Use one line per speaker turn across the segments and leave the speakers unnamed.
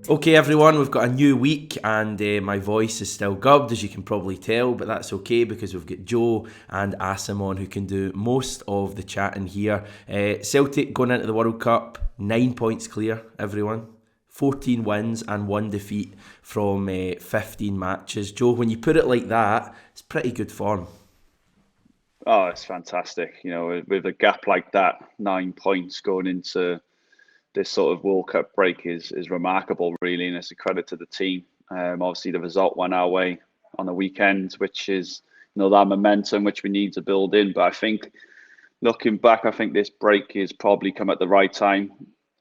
Okay, everyone, we've got a new week, and my voice is still gubbed, as you can probably tell, but that's okay because we've got Joe and Asim on who can do most of the chatting here. Celtic going into the World Cup, 9 points clear, everyone. 14 wins and one defeat from 15 matches. Joe, when you put it like that, it's pretty good form.
Oh, it's fantastic. With a gap like that, 9 points going into this sort of World Cup break is remarkable, really, and it's a credit to the team. Obviously, the result went our way on the weekend, which is that momentum which we need to build in. But I think looking back, I think this break is probably come at the right time.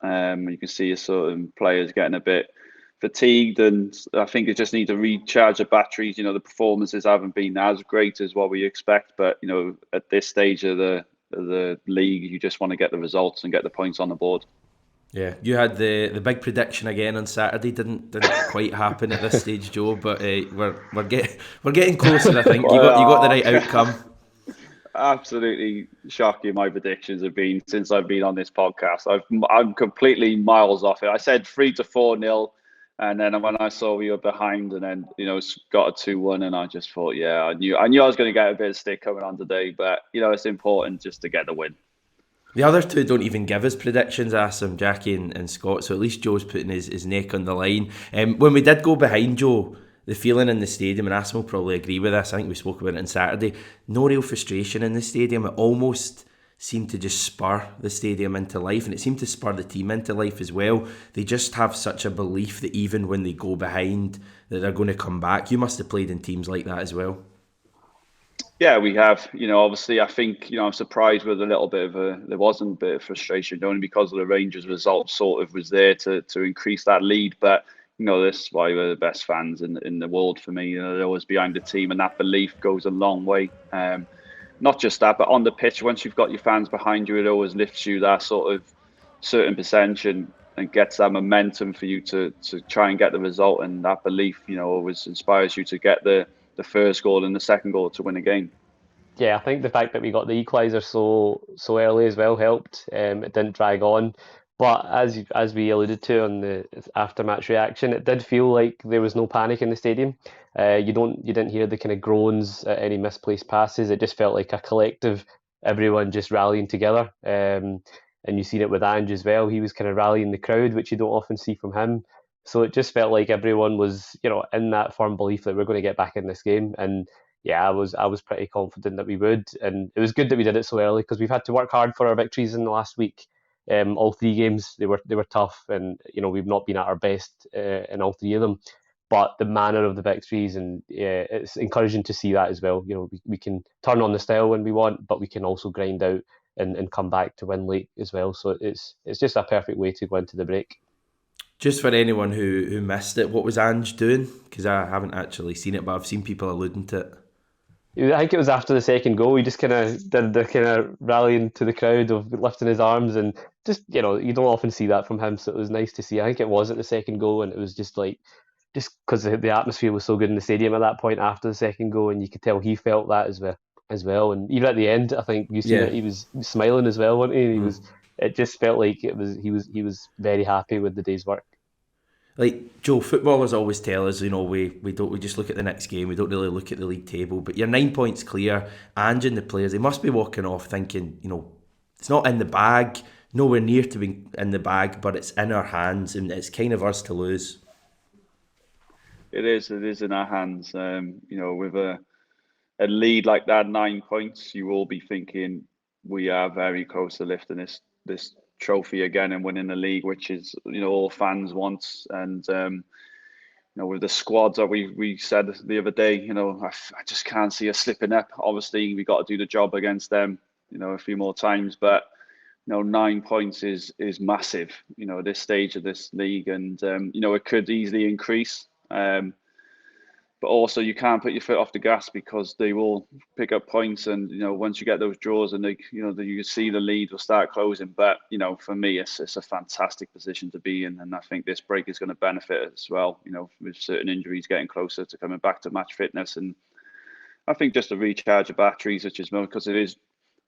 You can see certain players getting a bit fatigued, and I think they just need to recharge the batteries. The performances haven't been as great as what we expect, but at this stage of the league, you just want to get the results and get the points on the board.
Yeah, you had the big prediction again on Saturday. Didn't quite happen at this stage, Joe. But we're getting closer. I think you got the
Well,
right outcome.
absolutely shocking. My predictions have been since I've been on this podcast. I'm completely miles off it. I said 3-4-0, and then when I saw we were behind, and then it's got a 2-1, and I just thought, yeah, I knew I was going to get a bit of stick coming on today, but it's important just to get the win.
The other two don't even give us predictions, Asim, Jackie and Scott, so at least Joe's putting his neck on the line. When we did go behind, Joe, the feeling in the stadium, and Asim will probably agree with this, I think we spoke about it on Saturday, no real frustration in the stadium. It almost seemed to just spur the stadium into life, and it seemed to spur the team into life as well. They just have such a belief that even when they go behind, that they're going to come back. You must have played in teams like that as well.
Yeah, we have. Obviously, I think I'm surprised with a little bit of there wasn't a bit of frustration only because of the Rangers result sort of was there to increase that lead. But this is why we're the best fans in the world for me. They're always behind the team, and that belief goes a long way. Not just that, but on the pitch, once you've got your fans behind you, it always lifts you that sort of certain percentage and gets that momentum for you to try and get the result. And that belief, always inspires you to get the first goal and the second goal to win a game.
Yeah, I think the fact that we got the equaliser so early as well helped. It didn't drag on, but as we alluded to on the after match reaction, it did feel like there was no panic in the stadium. You didn't hear the kind of groans at any misplaced passes. It just felt like a collective, everyone just rallying together. And you seen it with Ange as well. He was kind of rallying the crowd, which you don't often see from him. So it just felt like everyone was, in that firm belief that we're going to get back in this game. And yeah, I was pretty confident that we would, and it was good that we did it so early because we've had to work hard for our victories in the last week. All three games they were tough, and we've not been at our best in all three of them. But the manner of the victories, and yeah, it's encouraging to see that as well. We can turn on the style when we want, but we can also grind out and come back to win late as well. So it's just a perfect way to go into the break.
Just for anyone who missed it, what was Ange doing? Because I haven't actually seen it, but I've seen people alluding to it.
I think it was after the second goal. He just kind of did the kind of rallying to the crowd of lifting his arms and just you don't often see that from him, so it was nice to see. I think it was at the second goal, and it was just because the atmosphere was so good in the stadium at that point after the second goal, and you could tell he felt that as well. And even at the end, I think you seen
Yeah.
it. He was smiling as well, wasn't he? He was. It just felt like it was. He was very happy with the day's work.
Like Joe, footballers always tell us, we just look at the next game, we don't really look at the league table. But you're 9 points clear, Ange and the players, they must be walking off thinking, it's not in the bag, nowhere near to be in the bag, but it's in our hands, and it's kind of ours to lose.
It is in our hands. With a lead like that, 9 points, you will be thinking we are very close to lifting this trophy again and winning the league, which is all fans want. And with the squad that we said the other day, I just can't see us slipping up. Obviously, we got to do the job against them, a few more times, but. 9 points is massive, at this stage of this league, and it could easily increase. But also you can't put your foot off the gas because they will pick up points, and once you get those draws, and you see the lead will start closing. But for me, it's a fantastic position to be in, and I think this break is going to benefit as well. With certain injuries getting closer to coming back to match fitness, and I think just to recharge the batteries, which is because it is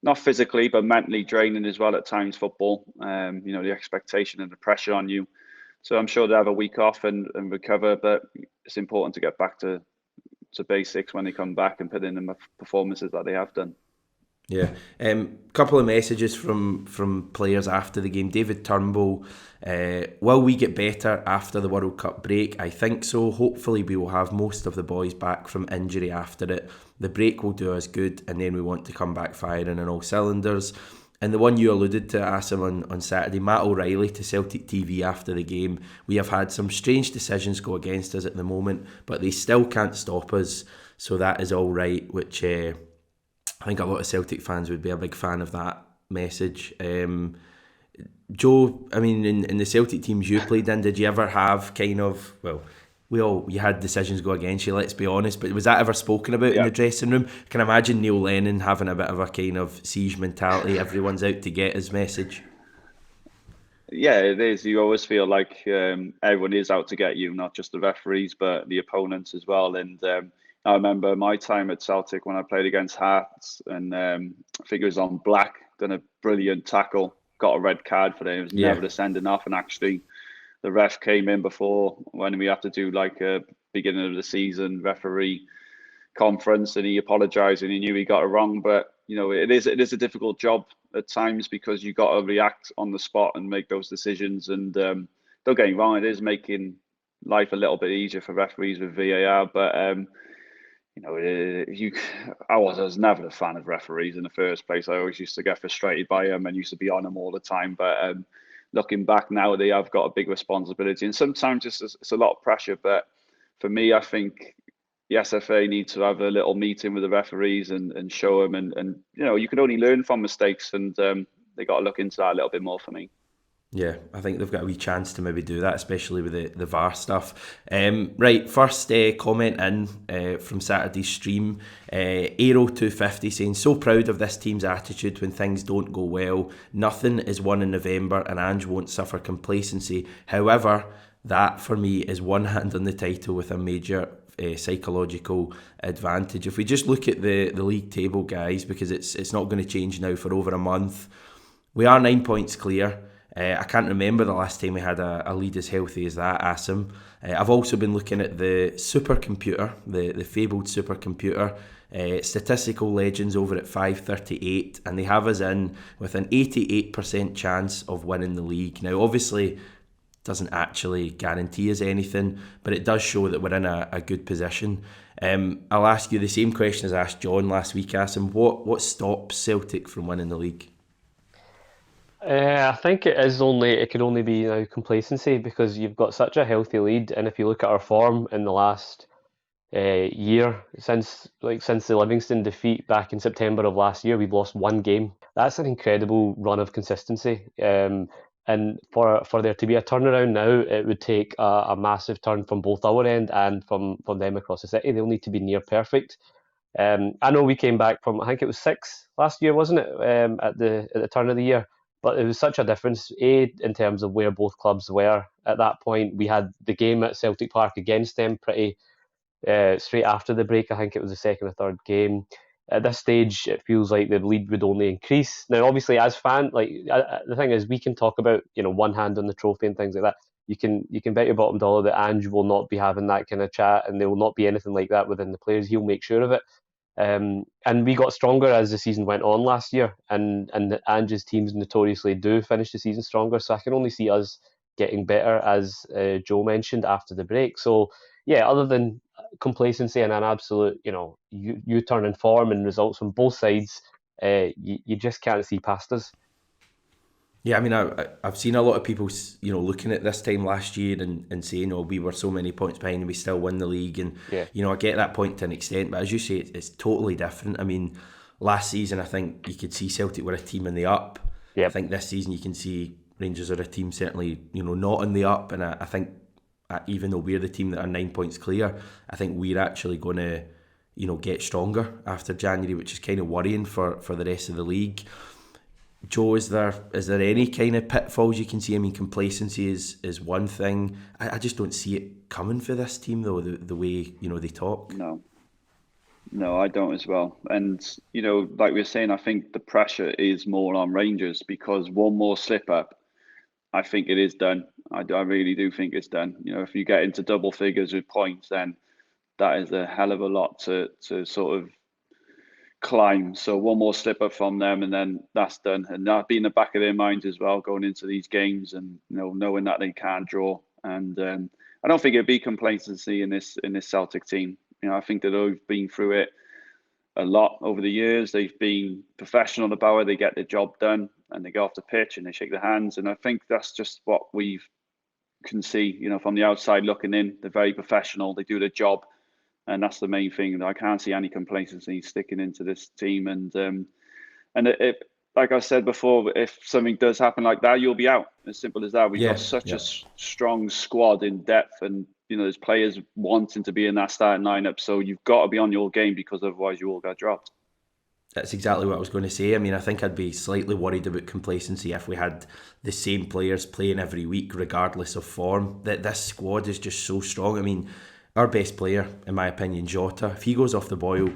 not physically but mentally draining as well at times. Football, the expectation and the pressure on you. So I'm sure they have a week off and recover, but it's important to get back to basics when they come back and put in the performances that they have done.
Yeah. Couple of messages from players after the game. David Turnbull, will we get better after the World Cup break? I think so. Hopefully we will have most of the boys back from injury after it. The break will do us good, and then we want to come back firing on all cylinders. And the one you alluded to, Asim, on Saturday, Matt O'Reilly to Celtic TV after the game. We have had some strange decisions go against us at the moment, but they still can't stop us. So that is all right, which I think a lot of Celtic fans would be a big fan of that message. Joe, I mean, in the Celtic teams you played in, did you ever have kind of, well, you had decisions go against you, let's be honest, but was that ever spoken about in the dressing room? I can imagine Neil Lennon having a bit of a kind of siege mentality, everyone's out to get his message.
Yeah, it is. You always feel like everyone is out to get you, not just the referees, but the opponents as well. And I remember my time at Celtic when I played against Hearts, and I think it was on Black, done a brilliant tackle, got a red card for it. It was never the sending off, and actually the ref came in before when we have to do like a beginning of the season referee conference, and he apologised and he knew he got it wrong. But you know, it is a difficult job at times because you got to react on the spot and make those decisions. And don't get me wrong, it is making life a little bit easier for referees with VAR, but you know, I was never a fan of referees in the first place. I always used to get frustrated by them and used to be on them all the time. But looking back now, they have got a big responsibility, and sometimes it's a lot of pressure. But for me, I think the SFA needs to have a little meeting with the referees and show them, and you know, you can only learn from mistakes, and they got to look into that a little bit more for me.
Yeah, I think they've got a wee chance to maybe do that, especially with the VAR stuff. Right, first comment in from Saturday's stream. Aero250 saying, so proud of this team's attitude when things don't go well. Nothing is won in November and Ange won't suffer complacency. However, that for me is one hand on the title with a major psychological advantage. If we just look at the league table, guys, because it's not going to change now for over a month, we are 9 points clear. I can't remember the last time we had a lead as healthy as that, Asim. I've also been looking at the supercomputer, the fabled supercomputer, statistical legends over at 538, and they have us in with an 88% chance of winning the league. Now, obviously, doesn't actually guarantee us anything, but it does show that we're in a good position. I'll ask you the same question as I asked John last week, Asim. What stops Celtic from winning the league?
I think it could only be now complacency, because you've got such a healthy lead, and if you look at our form in the last year, since the Livingston defeat back in September of last year, we've lost one game. That's an incredible run of consistency. And for there to be a turnaround now, it would take a massive turn from both our end and from them across the city. They'll need to be near perfect. I know we came back from, I think it was 6 last year, wasn't it, at the turn of the year? But it was such a difference, in terms of where both clubs were at that point. We had the game at Celtic Park against them pretty straight after the break. I think it was the second or third game. At this stage, it feels like the lead would only increase. Now, obviously, as fan, the thing is, we can talk about, you know, one hand on the trophy and things like that. You can bet your bottom dollar that Ange will not be having that kind of chat, and there will not be anything like that within the players. He'll make sure of it. And we got stronger as the season went on last year, and Ange's teams notoriously do finish the season stronger. So I can only see us getting better, as Joe mentioned, after the break. So yeah, other than complacency and an absolute, you know, U-turn in form and results from both sides, you just can't see past us.
Yeah, I mean, I've seen a lot of people, you know, looking at this time last year and saying, oh, we were so many points behind and we still win the league. And, you know, I get that point to an extent, but as you say, it's totally different. I mean, last season, I think you could see Celtic were a team in the up. Yep. I think this season you can see Rangers are a team certainly, you know, not in the up. And I think even though we're the team that are 9 points clear, I think we're actually going to, you know, get stronger after January, which is kind of worrying for the rest of the league. Joe, is there any kind of pitfalls you can see? I mean, complacency is one thing. I just don't see it coming for this team, though, the way, you know, they talk.
No, I don't as well. And, you know, like we were saying, I think the pressure is more on Rangers, because one more slip up I think it is done. I really do think it's done. If you get into double figures with points, then that is a hell of a lot to sort of climb. So one more slip up from them, and then that's done. And that be in the back of their minds as well, going into these games, and knowing that they can't draw. And I don't think it'd be complacency in this Celtic team. I think that they've been through it a lot over the years. They've been professional about it. They get their job done, and they go off the pitch and they shake their hands. And I think that's just what we can see. From the outside looking in, they're very professional. They do their job. And that's the main thing. I can't see any complacency sticking into this team. And like I said before, if something does happen like that, you'll be out. As simple as that. We've got such a strong squad in depth, and there's players wanting to be in that starting lineup. So you've got to be on your game, because otherwise you all get dropped.
That's exactly what I was going to say. I mean, I think I'd be slightly worried about complacency if we had the same players playing every week, regardless of form. That this squad is just so strong. I mean, our best player, in my opinion, Jota, if he goes off the boil,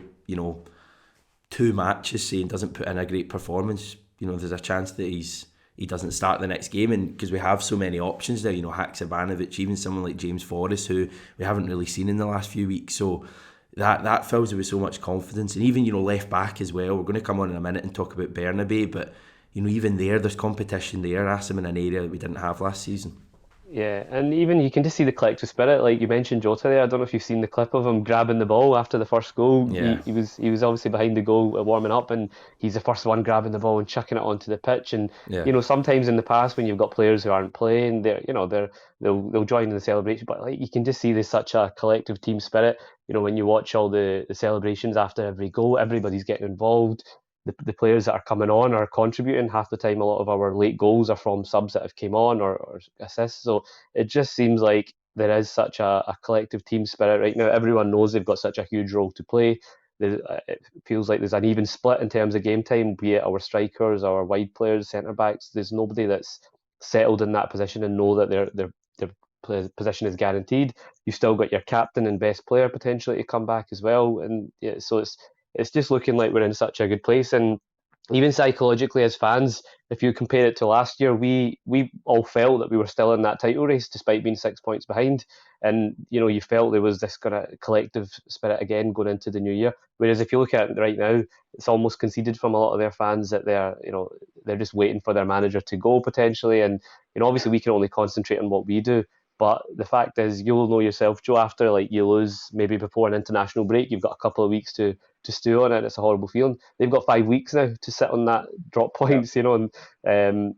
2 matches, say, and doesn't put in a great performance, there's a chance that he doesn't start the next game. And because we have so many options there, Haksabanovic, even someone like James Forrest, who we haven't really seen in the last few weeks. So that fills you with so much confidence. And even, left back as well. We're going to come on in a minute and talk about Bernabei, but, even there's competition there, Asim, in an area that we didn't have last season.
Yeah, and even you can just see the collective spirit. Like you mentioned Jota there. I don't know if you've seen the clip of him grabbing the ball after the first goal.
Yeah.
He was obviously behind the goal warming up, and he's the first one grabbing the ball and chucking it onto the pitch. And sometimes in the past when you've got players who aren't playing, they'll join in the celebration. But like you can just see there's such a collective team spirit. When you watch all the celebrations after every goal, everybody's getting involved. The players that are coming on are contributing. Half the time, a lot of our late goals are from subs that have came on or assists. So it just seems like there is such a collective team spirit right now. Everyone knows they've got such a huge role to play. It feels like there's an even split in terms of game time, be it our strikers, our wide players, centre backs. There's nobody that's settled in that position and know that their position is guaranteed. You've still got your captain and best player potentially to come back as well, and so it's just looking like we're in such a good place. And even psychologically as fans, if you compare it to last year, we all felt that we were still in that title race despite being 6 points behind. And you felt there was this kind of collective spirit again going into the new year. Whereas if you look at it right now, it's almost conceded from a lot of their fans that they're just waiting for their manager to go potentially. And obviously we can only concentrate on what we do. But the fact is, you'll know yourself, Joe, after like you lose maybe before an international break, you've got a couple of weeks to stew on it. It's a horrible feeling. They've got 5 weeks now to sit on that drop points, and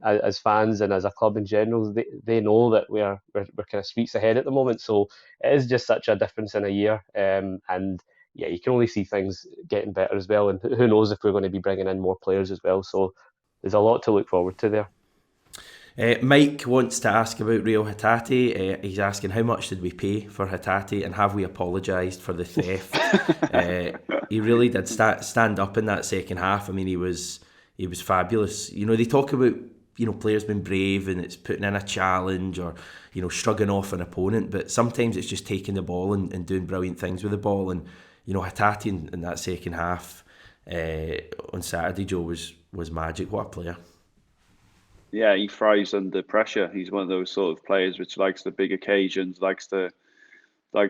as fans and as a club in general, they know that we're kind of streets ahead at the moment. So it is just such a difference in a year, and yeah, you can only see things getting better as well. And who knows if we're going to be bringing in more players as well. So there's a lot to look forward to there.
Mike wants to ask about Rio Hatate. He's asking how much did we pay for Hatate and have we apologised for the theft? He really did stand up in that second half. I mean, he was fabulous. They talk about players being brave and it's putting in a challenge or shrugging off an opponent, but sometimes it's just taking the ball and doing brilliant things with the ball. And Hatate in that second half on Saturday, Joe, was magic. What a player!
Yeah, he thrives under pressure. He's one of those sort of players which likes the big occasions, likes to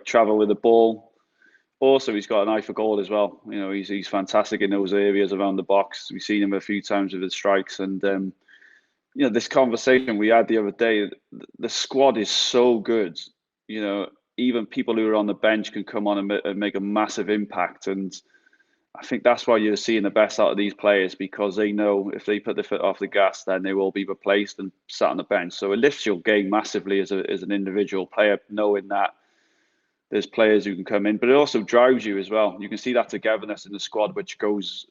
travel with the ball. Also, he's got an eye for goal as well. He's fantastic in those areas around the box. We've seen him a few times with his strikes. And this conversation we had the other day, the squad is so good. Even people who are on the bench can come on and make a massive impact. And I think that's why you're seeing the best out of these players, because they know if they put their foot off the gas, then they will be replaced and sat on the bench. So it lifts your game massively as an individual player, knowing that there's players who can come in, but it also drives you as well. You can see that togetherness in the squad, which goes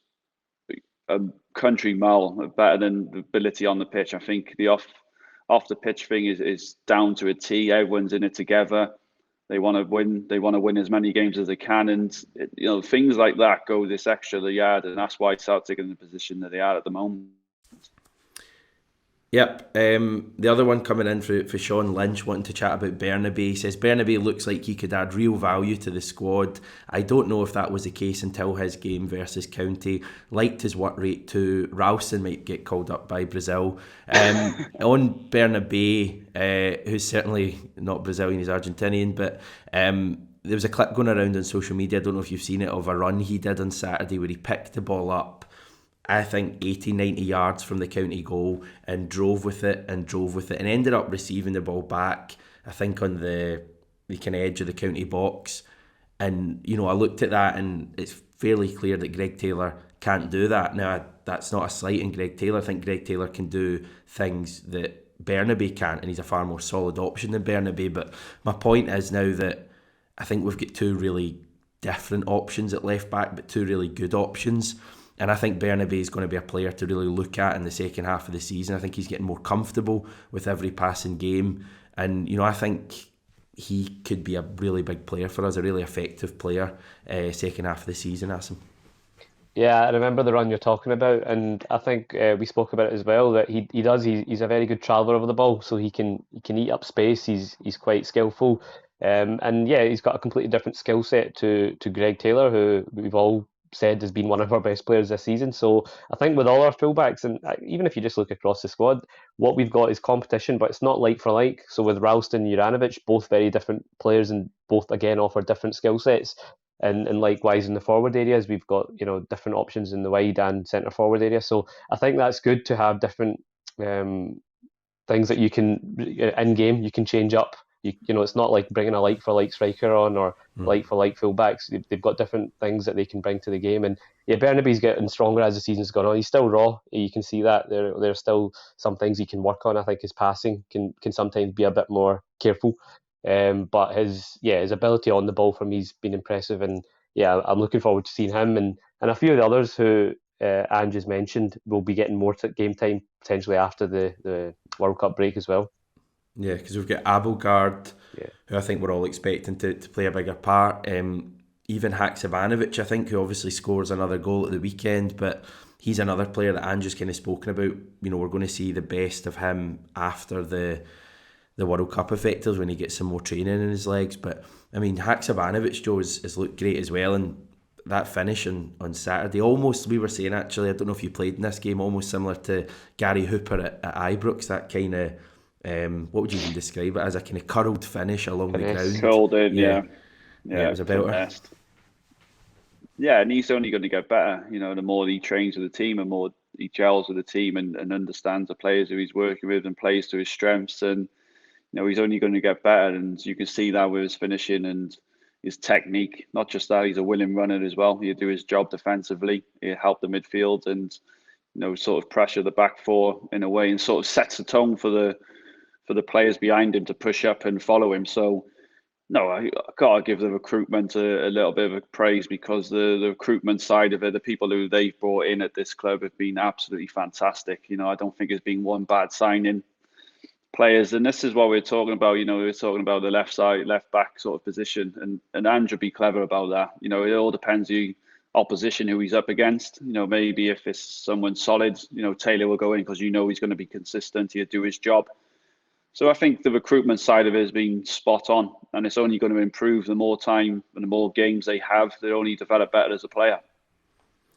a country mile better than the ability on the pitch. I think the off the pitch thing is down to a T. Everyone's in it together. They want to win. They want to win as many games as they can, and things like that go this extra yard, and that's why Celtic are in the position that they are at the moment.
Yep. The other one coming in for Sean Lynch wanting to chat about Bernabe. He says Bernabe looks like he could add real value to the squad. I don't know if that was the case until his game versus County. Liked his work rate too. Ralston might get called up by Brazil. On Bernabe, who's certainly not Brazilian, he's Argentinian, but there was a clip going around on social media, I don't know if you've seen it, of a run he did on Saturday where he picked the ball up, I think 80, 90 yards from the county goal and drove with it and ended up receiving the ball back, I think on the kind of edge of the county box. And, I looked at that and it's fairly clear that Greg Taylor can't do that. Now, that's not a slight in Greg Taylor. I think Greg Taylor can do things that Bernabe can't, and he's a far more solid option than Bernabe. But my point is now that I think we've got two really different options at left back, but two really good options. And I think Bernabe is going to be a player to really look at in the second half of the season. I think he's getting more comfortable with every passing game. And, I think he could be a really big player for us, a really effective player second half of the season, Asim.
Yeah, I remember the run you're talking about, and I think we spoke about it as well, that he's a very good traveller over the ball, so he can eat up space. He's quite skillful, and yeah, he's got a completely different skill set to Greg Taylor, who we've all said has been one of our best players this season. So I think with all our fullbacks, and even if you just look across the squad, what we've got is competition, but it's not like for like. So with Ralston and Juranovic, both very different players and both again offer different skill sets. And likewise in the forward areas, we've got different options in the wide and centre forward area. So I think that's good to have different things that you can in game you can change up. It's not like bringing a like for like striker on or like for like fullbacks. They've got different things that they can bring to the game. And yeah, Bernabe's getting stronger as the season's gone on. He's still raw. You can see that there's still some things he can work on. I think his passing can sometimes be a bit more careful. But his ability on the ball for me has been impressive, and yeah, I'm looking forward to seeing him and a few of the others who Ange has mentioned will be getting more game time potentially after the World Cup break as well.
Yeah, because we've got Abelgard,
Yeah,
who I think we're all expecting to play a bigger part. Even Haksabanovic, I think, who obviously scores another goal at the weekend, but he's another player that Ange's kind of spoken about. We're going to see the best of him after the World Cup effectively when he gets some more training in his legs. But I mean, Haksabanovic, Joe, has looked great as well, and that finish on Saturday, almost, we were saying actually, I don't know if you played in this game, almost similar to Gary Hooper at Ibrox, that kind of, what would you even describe it as, a kind of curled finish along the ground.
Curled in,
Yeah, it
yeah,
was a belter.
finessed. Yeah, and he's only going to get better. The more he trains with the team and more he gels with the team and understands the players who he's working with and plays to his strengths. And he's only going to get better, and you can see that with his finishing and his technique. Not just that, he's a willing runner as well. He'll do his job defensively. He'll help the midfield and sort of pressure the back four in a way, and sort of sets the tone for the players behind him to push up and follow him. So no, I gotta give the recruitment a little bit of a praise, because the recruitment side of it, the people who they've brought in at this club have been absolutely fantastic. I don't think there's been one bad signing. Players, and this is what we're talking about. We're talking about the left back sort of position, and Ange will be clever about that. It all depends the opposition who he's up against. Maybe if it's someone solid, Taylor will go in because he's going to be consistent. He'll do his job. So I think the recruitment side of it has been spot on, and it's only going to improve the more time and the more games they have. They only develop better as a player.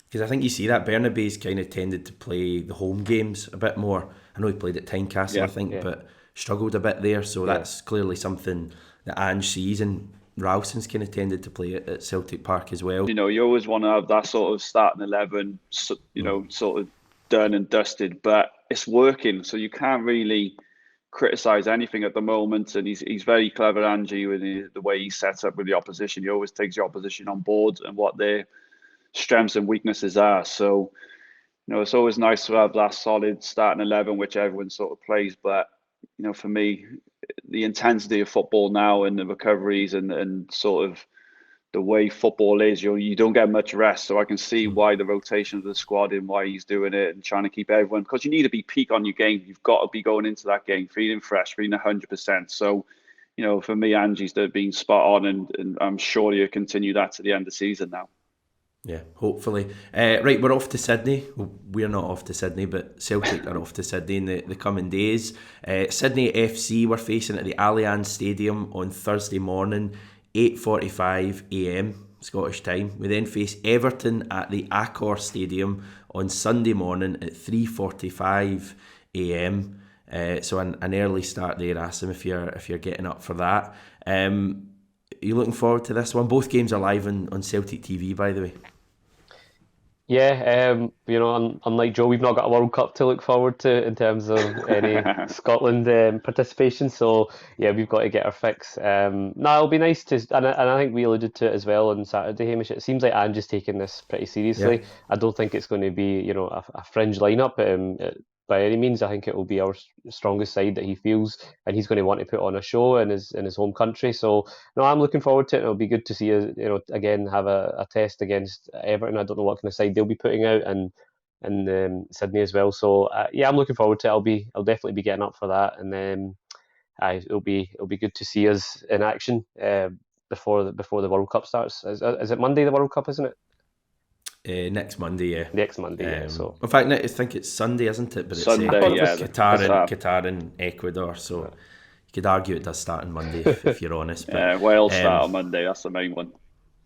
Because I think you see that Bernabe's kind of tended to play the home games a bit more. I know he played at Tynecastle, I think, but struggled a bit there. So that's clearly something that Ange sees, and Ralston's kind of tended to play at Celtic Park as well.
You always want to have that sort of starting 11, sort of done and dusted, but it's working. So you can't really criticise anything at the moment. And he's very clever, Ange, with the way he sets up with the opposition. He always takes the opposition on board and what their strengths and weaknesses are. So, it's always nice to have that solid starting 11, which everyone sort of plays. But, for me, the intensity of football now and the recoveries and sort of the way football is, you don't get much rest. So I can see why the rotation of the squad and why he's doing it and trying to keep everyone, because you need to be peak on your game. You've got to be going into that game feeling fresh, feeling 100%. So, for me, Angie's been spot on, and I'm sure he'll continue that to the end of the season now.
Yeah, hopefully. Right, we're off to Sydney. Well, we're not off to Sydney, but Celtic are off to Sydney in the coming days. Sydney FC were facing at the Allianz Stadium on Thursday morning, 8:45 a.m. Scottish time. We then face Everton at the Accor Stadium on Sunday morning at 3:45 a.m. So an early start there, Asim, if you're getting up for that. Are you looking forward to this one? Both games are live on Celtic TV, by the way.
Yeah, unlike Joe, we've not got a World Cup to look forward to in terms of any Scotland participation. So yeah, we've got to get our fix. No, it'll be nice to, and I think we alluded to it as well on Saturday, Hamish. It seems like Ange is taking this pretty seriously.
Yeah.
I don't think it's going to be, a fringe lineup. By any means, I think it will be our strongest side that he feels, and he's going to want to put on a show in his home country. So no, I'm looking forward to it. It'll be good to see us, again have a test against Everton. I don't know what kind of side they'll be putting out, and Sydney as well. So yeah, I'm looking forward to it. I'll definitely be getting up for that, and then it'll be good to see us in action before the World Cup starts. Is it Monday, the World Cup, isn't it?
Next Monday, yeah.
Next Monday, yeah. So
in fact, I think it's Sunday, isn't it? But
Sunday,
it's Qatar and Ecuador. So you could argue it does start on Monday if you're honest. But,
Wales start on Monday. That's the main one.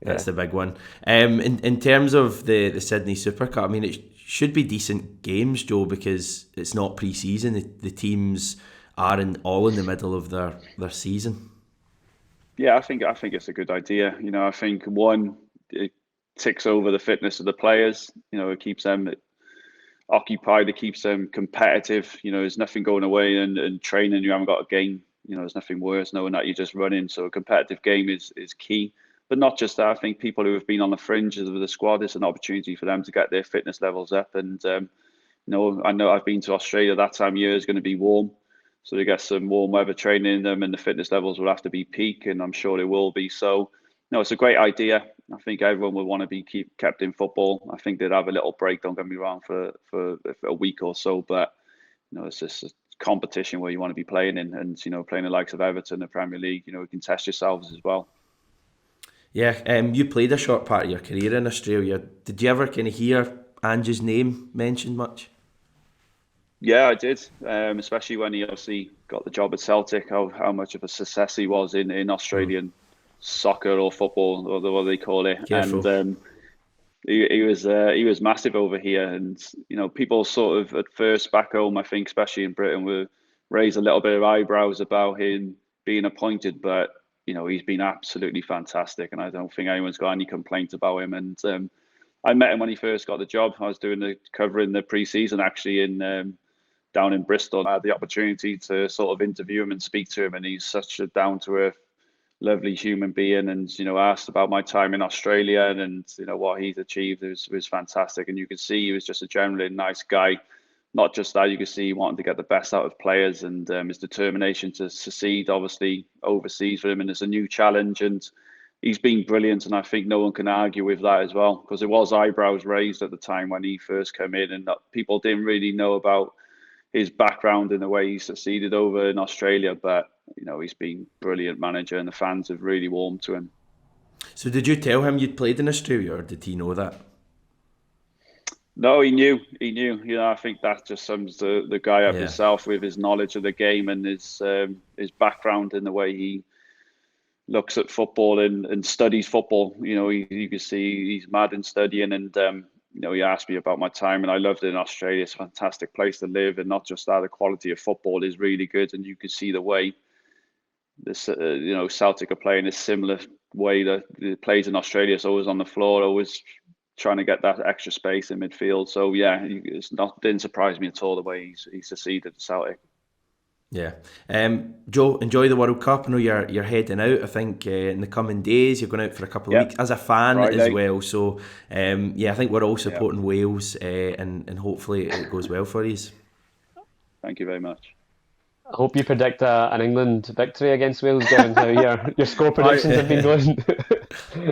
That's the big one. In terms of the Sydney Super Cup, I mean, it should be decent games, Joe, because it's not pre-season. The teams are all in the middle of their season.
Yeah, I think it's a good idea. I think one, it ticks over the fitness of the players. It keeps them occupied. It keeps them competitive. There's nothing going away and training. You haven't got a game. There's nothing worse knowing that you're just running. So a competitive game is key. But not just that. I think people who have been on the fringes of the squad, it's an opportunity for them to get their fitness levels up. And I know I've been to Australia. That time of year is going to be warm, so they get some warm weather training in them, and the fitness levels will have to be peak, and I'm sure they will be. So, it's a great idea. I think everyone would want to be kept in football. I think they'd have a little break. Don't get me wrong, for a week or so, but it's just a competition where you want to be playing in, and playing the likes of Everton, the Premier League. You can test yourselves as well.
Yeah, you played a short part of your career in Australia. Did you ever kind of hear Ange's name mentioned much?
Yeah, I did, especially when he obviously got the job at Celtic, how much of a success he was in Australian soccer or football, or what they call it.
Careful.
And he was massive over here. And, people sort of at first back home, I think, especially in Britain, were raised a little bit of eyebrows about him being appointed. But, he's been absolutely fantastic. And I don't think anyone's got any complaints about him. And I met him when he first got the job. I was doing the covering the pre-season actually down in Bristol. I had the opportunity to sort of interview him and speak to him, and he's such a down-to-earth, lovely human being. And asked about my time in Australia and what he's achieved. It was fantastic, and you could see he was just a generally nice guy. Not just that, you could see he wanted to get the best out of players, and his determination to succeed, obviously overseas for him, and it's a new challenge. And he's been brilliant, and I think no one can argue with that as well, because it was eyebrows raised at the time when he first came in, and people didn't really know about his background and the way he succeeded over in Australia. But he's been brilliant manager, and the fans have really warmed to him.
So did you tell him you'd played in Australia, or did he know that?
No, he knew. I think that just sums the guy up himself, with his knowledge of the game and his background and the way he looks at football and studies football. You can see he's mad in studying, and he asked me about my time, and I loved it in Australia. It's a fantastic place to live, and not just that, the quality of football is really good, and you can see the way this Celtic are playing a similar way that it plays in Australia. It's always on the floor, always trying to get that extra space in midfield. So yeah, didn't surprise me at all the way he succeeded at Celtic.
Yeah. Joe, enjoy the World Cup. I know you're heading out, I think, in the coming days. You're going out for a couple of weeks as a fan Friday as well. So, I think we're all supporting Wales, and hopefully it goes well for you.
Thank you very much.
I hope you predict an England victory against Wales, given how your score predictions have been going.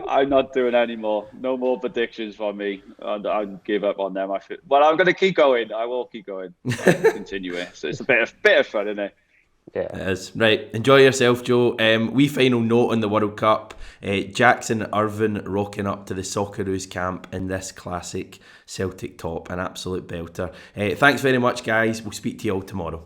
I'm not doing any more. No more predictions for me. I give up on them. Well, I'm going to keep going. I will keep going. Continue it. So it's a bit of fun, isn't it?
Yeah.
It is. Right, enjoy yourself, Joe. Wee final note on the World Cup. Jackson Irvine rocking up to the Socceroos camp in this classic Celtic top, an absolute belter. Thanks very much, guys. We'll speak to you all tomorrow.